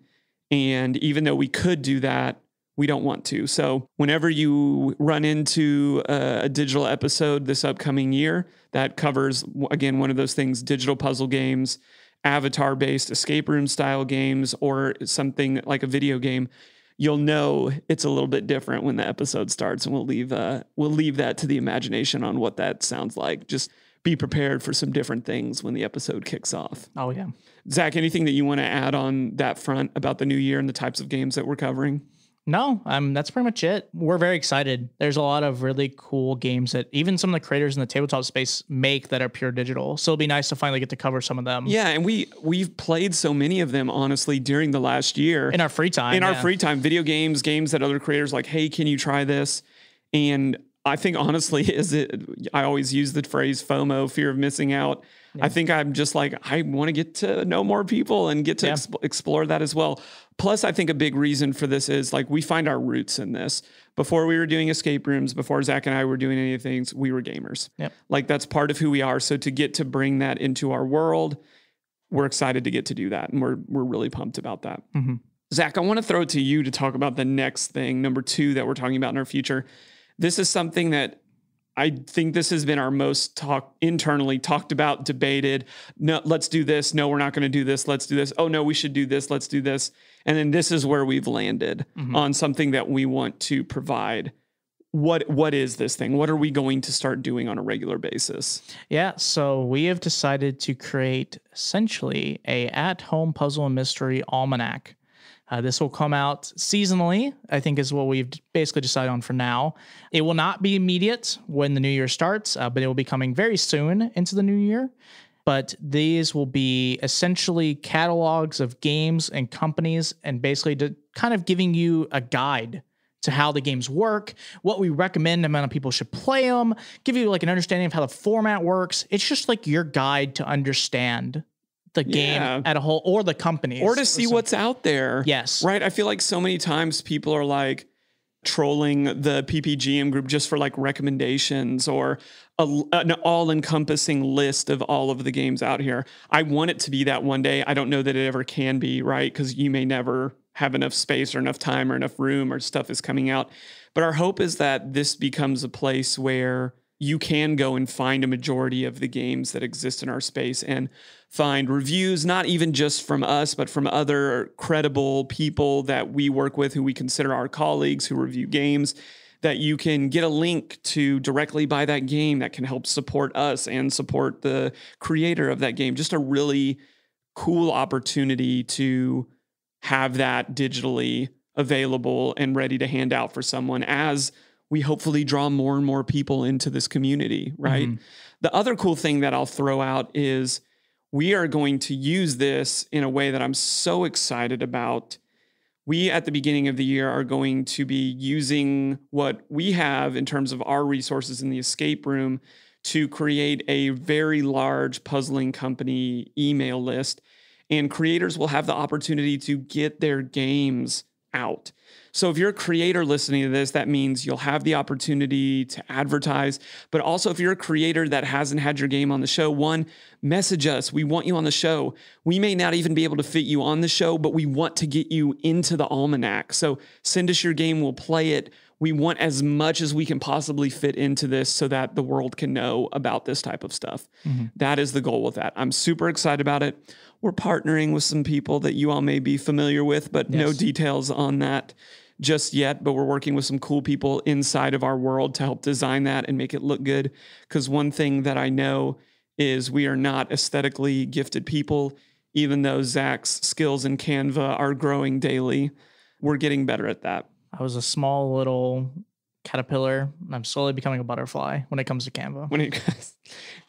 And even though we could do that, we don't want to. So whenever you run into a digital episode this upcoming year that covers, again, one of those things, digital puzzle games, avatar-based escape room style games, or something like a video game, you'll know it's a little bit different when the episode starts, and we'll leave that to the imagination on what that sounds like. Just be prepared for some different things when the episode kicks off. Oh yeah. Zach, anything that you want to add on that front about the new year and the types of games that we're covering? No, that's pretty much it. We're very excited. There's a lot of really cool games that even some of the creators in the tabletop space make that are pure digital. So it'll be nice to finally get to cover some of them. Yeah, and we've played so many of them, honestly, during the last year. In our free time. Our free time, video games that other creators like, hey, can you try this? And I think honestly, I always use the phrase FOMO, fear of missing out. Yeah. I think I'm just like, I want to get to know more people and get to explore that as well. Plus, I think a big reason for this is like we find our roots in this. Before we were doing escape rooms, before Zach and I were doing any of the things, we were gamers. Yep. Like that's part of who we are. So to get to bring that into our world, we're excited to get to do that. And we're really pumped about that. Mm-hmm. Zach, I want to throw it to you to talk about the next thing, number 2 that we're talking about in our future. This is something that I think this has been our most internally talked about, debated. No, let's do this. No, we're not going to do this. Let's do this. Oh no, we should do this. Let's do this. And then this is where we've landed on something that we want to provide. What is this thing? What are we going to start doing on a regular basis? Yeah, so we have decided to create essentially a at-home puzzle and mystery almanac. This will come out seasonally, I think is what we've basically decided on for now. It will not be immediate when the new year starts, but it will be coming very soon into the new year. But these will be essentially catalogs of games and companies and basically kind of giving you a guide to how the games work, what we recommend amount of people should play them, give you like an understanding of how the format works. It's just like your guide to understand the game at a whole, or the companies, or to see what's out there. Yes. Right. I feel like so many times people are like trolling the PPGM group just for like recommendations or an all-encompassing list of all of the games out here. I want it to be that one day. I don't know that it ever can be, right? Because you may never have enough space or enough time or enough room or stuff is coming out. But our hope is that this becomes a place where you can go and find a majority of the games that exist in our space and find reviews, not even just from us, but from other credible people that we work with who we consider our colleagues who review games, that you can get a link to directly buy that game that can help support us and support the creator of that game. Just a really cool opportunity to have that digitally available and ready to hand out for someone as we hopefully draw more and more people into this community, right? Mm-hmm. The other cool thing that I'll throw out is we are going to use this in a way that I'm so excited about. We, at the beginning of the year, are going to be using what we have in terms of our resources in the escape room to create a very large puzzling company email list. And creators will have the opportunity to get their games out. So if you're a creator listening to this, that means you'll have the opportunity to advertise. But also if you're a creator that hasn't had your game on the show, one, message us. We want you on the show. We may not even be able to fit you on the show, but we want to get you into the Almanac. So send us your game. We'll play it. We want as much as we can possibly fit into this so that the world can know about this type of stuff. Mm-hmm. That is the goal with that. I'm super excited about it. We're partnering with some people that you all may be familiar with, but no details on that just yet. But we're working with some cool people inside of our world to help design that and make it look good. Because one thing that I know is we are not aesthetically gifted people, even though Zach's skills in Canva are growing daily. We're getting better at that. I was a small little caterpillar, and I'm slowly becoming a butterfly when it comes to Canva.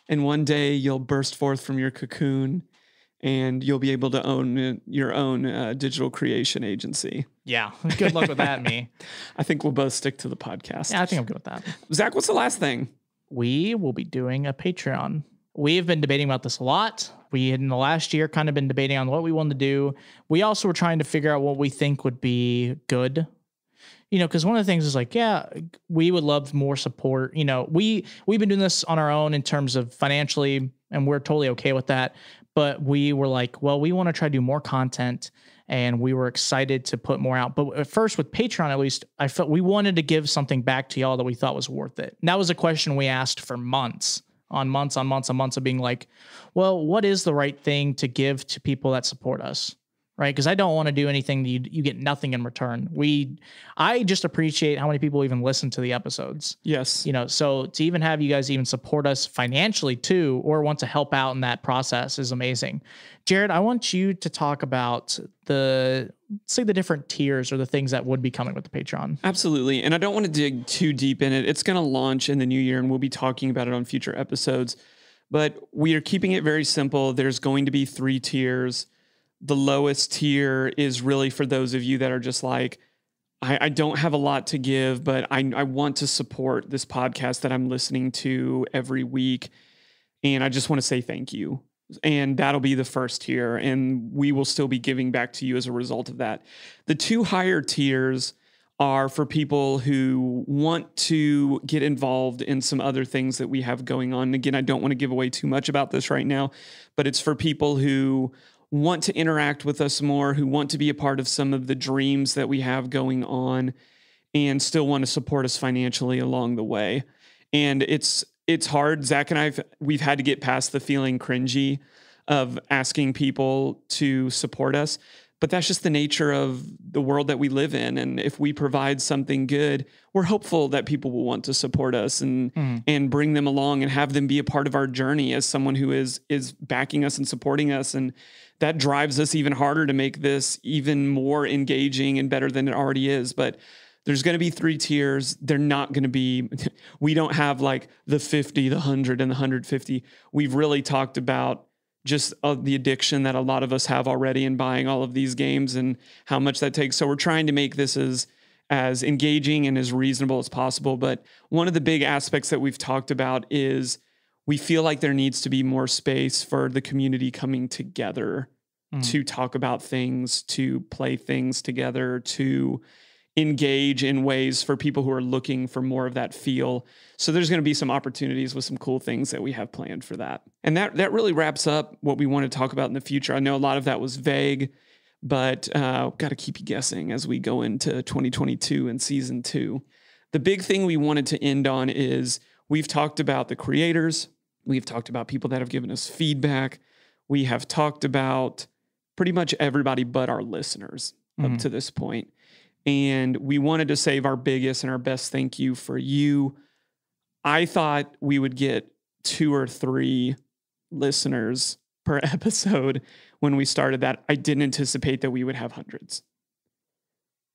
And one day you'll burst forth from your cocoon and you'll be able to own your own digital creation agency. Yeah. Good luck with that, me. I think we'll both stick to the podcast. Yeah, I think I'm good with that. Zach, what's the last thing? we will be doing a Patreon. We've been debating about this a lot. We had in the last year kind of been debating on what we wanted to do. We also were trying to figure out what we think would be good. Because one of the things is like, yeah, we would love more support. We've been doing this on our own in terms of financially, and we're totally okay with that. But we were like, well, we want to try to do more content, and we were excited to put more out. But at first with Patreon, at least, I felt we wanted to give something back to y'all that we thought was worth it. And that was a question we asked for months of being like, well, what is the right thing to give to people that support us? Right? Because I don't want to do anything that you get nothing in return. I just appreciate how many people even listen to the episodes. Yes. So to even have you guys even support us financially too, or want to help out in that process is amazing. Jared, I want you to talk about the different tiers or the things that would be coming with the Patreon. Absolutely. And I don't want to dig too deep in it. It's going to launch in the new year, and we'll be talking about it on future episodes. But we are keeping it very simple. There's going to be 3 tiers. The lowest tier is really for those of you that are just like, I don't have a lot to give, but I want to support this podcast that I'm listening to every week. And I just want to say thank you. And that'll be the first tier. And we will still be giving back to you as a result of that. The 2 higher tiers are for people who want to get involved in some other things that we have going on. And again, I don't want to give away too much about this right now, but it's for people who want to interact with us more, who want to be a part of some of the dreams that we have going on, and still want to support us financially along the way. And it's hard. Zach and we've had to get past the feeling cringy of asking people to support us, but that's just the nature of the world that we live in. And if we provide something good, we're hopeful that people will want to support us and bring them along and have them be a part of our journey as someone who is backing us and supporting us. And that drives us even harder to make this even more engaging and better than it already is. But there's going to be 3 tiers. They're not going to be, we don't have like the 50, the 100, and the 150. We've really talked about just the addiction that a lot of us have already in buying all of these games and how much that takes. So we're trying to make this as engaging and as reasonable as possible. But one of the big aspects that we've talked about is we feel like there needs to be more space for the community coming together to talk about things, to play things together, to engage in ways for people who are looking for more of that feel. So there's going to be some opportunities with some cool things that we have planned for that. And that really wraps up what we want to talk about in the future. I know a lot of that was vague, but got to keep you guessing as we go into 2022 and season 2. The big thing we wanted to end on is we've talked about the creators. We've talked about people that have given us feedback. We have talked about pretty much everybody but our listeners up to this point. And we wanted to save our biggest and our best thank you for you. I thought we would get 2 or 3 listeners per episode when we started that. I didn't anticipate that we would have hundreds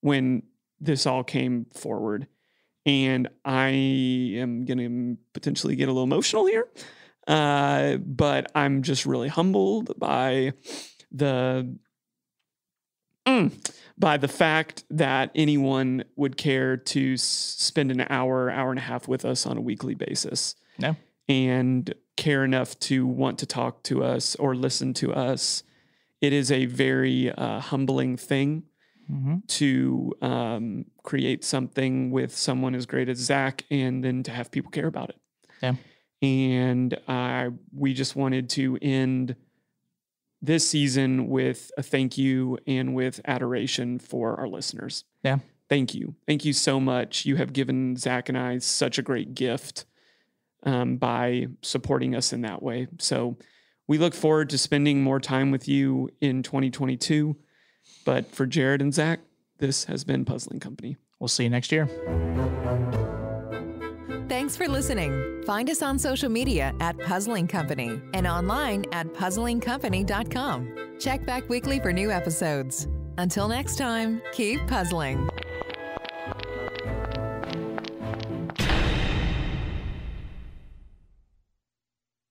when this all came forward. And I am going to potentially get a little emotional here. But I'm just really humbled by the fact that anyone would care to spend an hour and a half with us on a weekly basis. No. And care enough to want to talk to us or listen to us. It is a very humbling thing to create something with someone as great as Zach and then to have people care about it. Yeah. And we just wanted to end this season with a thank you and with adoration for our listeners. Yeah. Thank you. Thank you so much. You have given Zach and I such a great gift by supporting us in that way. So we look forward to spending more time with you in 2022. But for Jared and Zach, this has been Puzzling Company. We'll see you next year. Thanks for listening. Find us on social media at Puzzling Company and online at puzzlingcompany.com. Check back weekly for new episodes. Until next time, keep puzzling.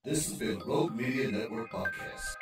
This has been Rogue Media Network Podcast.